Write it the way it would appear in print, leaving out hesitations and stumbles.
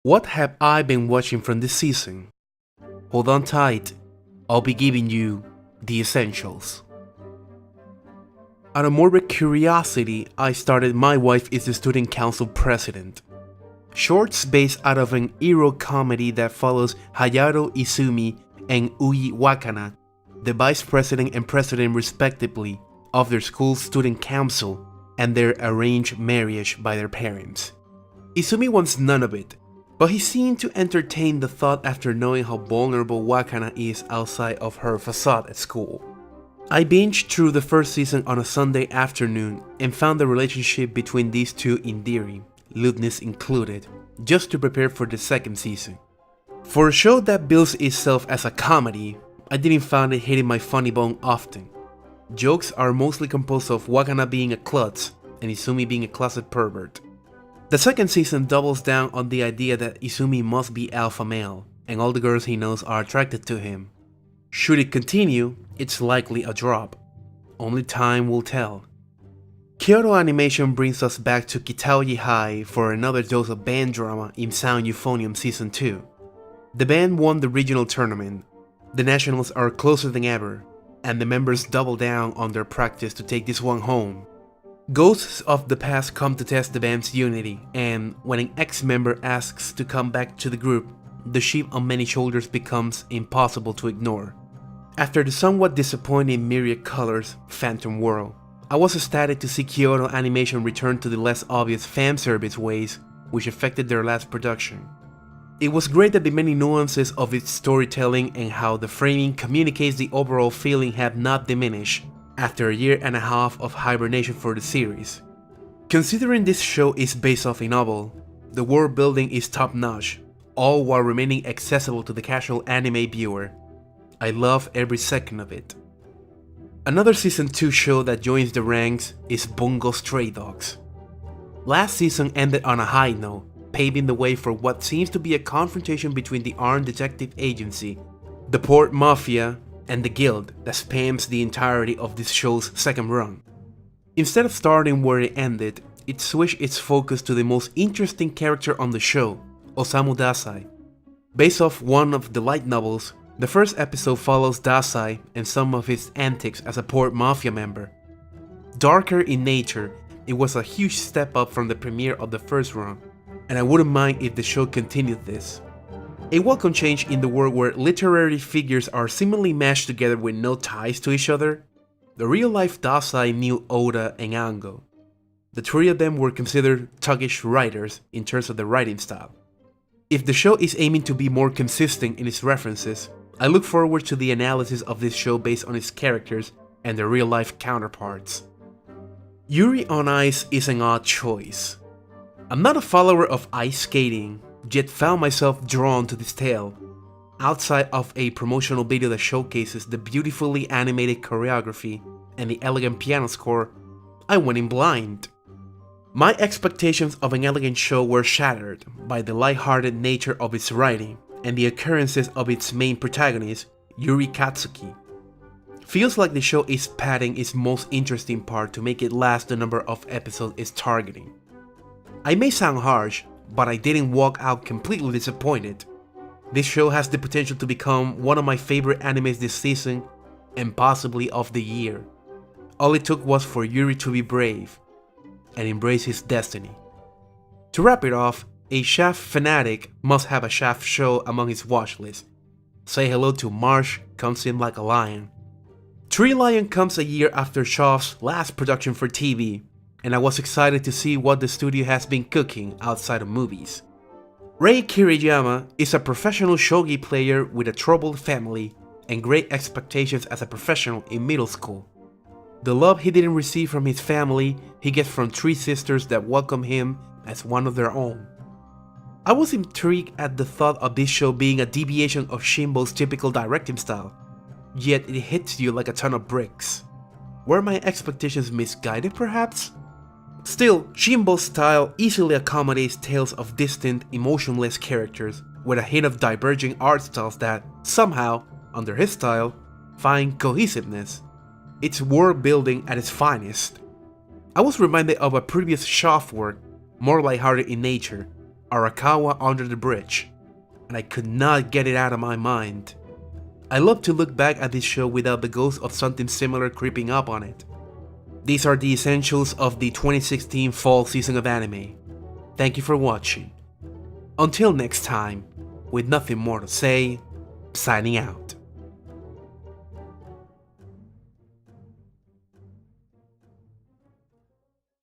What have I been watching from this season? Hold on tight, I'll be giving you the essentials. Out of morbid curiosity, I started My Wife is the Student Council President. Shorts based out of an Ero comedy that follows Hayato Izumi and Ui Wakana, the vice president and president respectively of their school's student council and their arranged marriage by their parents. Izumi wants none of it, but he seemed to entertain the thought after knowing how vulnerable Wakana is outside of her facade at school. I binged through the first season on a Sunday afternoon and found the relationship between these two endearing, lewdness included, just to prepare for the second season. For a show that bills itself as a comedy, I didn't find it hitting my funny bone often. Jokes are mostly composed of Wakana being a klutz and Izumi being a closet pervert. The second season doubles down on the idea that Izumi must be alpha male, and all the girls he knows are attracted to him. Should it continue, it's likely a drop. Only time will tell. Kyoto Animation brings us back to Kitaoji High for another dose of band drama in Sound Euphonium Season 2. The band won the regional tournament, the nationals are closer than ever, and the members double down on their practice to take this one home. Ghosts of the past come to test the band's unity, and when an ex-member asks to come back to the group, the sheep on many shoulders becomes impossible to ignore. After the somewhat disappointing Myriad Colors Phantom World, I was ecstatic to see Kyoto Animation return to the less obvious fanservice ways which affected their last production. It was great that the many nuances of its storytelling and how the framing communicates the overall feeling have not diminished after a year and a half of hibernation for the series. Considering this show is based off a novel, the world building is top notch, all while remaining accessible to the casual anime viewer. I love every second of it. Another season 2 show that joins the ranks is Bungo Stray Dogs. Last season ended on a high note, paving the way for what seems to be a confrontation between the armed detective agency, the Port Mafia, and the guild that spans the entirety of this show's second run. Instead of starting where it ended, it switched its focus to the most interesting character on the show, Osamu Dazai. Based off one of the light novels, the first episode follows Dazai and some of his antics as a Port Mafia member. Darker in nature, it was a huge step up from the premiere of the first run, and I wouldn't mind if the show continued this. A welcome change in the world where literary figures are seemingly mashed together with no ties to each other. The real-life Dazai knew Oda and Ango. The three of them were considered thuggish writers in terms of the writing style. If the show is aiming to be more consistent in its references, I look forward to the analysis of this show based on its characters and their real-life counterparts. Yuri on Ice is an odd choice. I'm not a follower of ice skating, yet found myself drawn to this tale. Outside of a promotional video that showcases the beautifully animated choreography and the elegant piano score, I went in blind. My expectations of an elegant show were shattered by the lighthearted nature of its writing and the occurrences of its main protagonist, Yuri Katsuki. Feels like the show is padding its most interesting part to make it last the number of episodes it's targeting. I may sound harsh, but I didn't walk out completely disappointed. This show has the potential to become one of my favorite animes this season, and possibly of the year. All it took was for Yuri to be brave, and embrace his destiny. To wrap it off, a Shaft fanatic must have a Shaft show among his watch list. Say hello to Marsh comes in like a lion. Tree Lion comes a year after Shaft's last production for TV, and I was excited to see what the studio has been cooking outside of movies. Rei Kiriyama is a professional shogi player with a troubled family and great expectations as a professional in middle school. The love he didn't receive from his family, he gets from three sisters that welcome him as one of their own. I was intrigued at the thought of this show being a deviation of Shimbo's typical directing style, yet it hits you like a ton of bricks. Were my expectations misguided perhaps? Still, Shimbo's style easily accommodates tales of distant, emotionless characters with a hint of diverging art styles that, somehow, under his style, find cohesiveness. It's world building at its finest. I was reminded of a previous Shaft work, more lighthearted in nature, Arakawa Under the Bridge, and I could not get it out of my mind. I love to look back at this show without the ghost of something similar creeping up on it. These are the essentials of the 2016 fall season of anime. Thank you for watching. Until next time, with nothing more to say, signing out.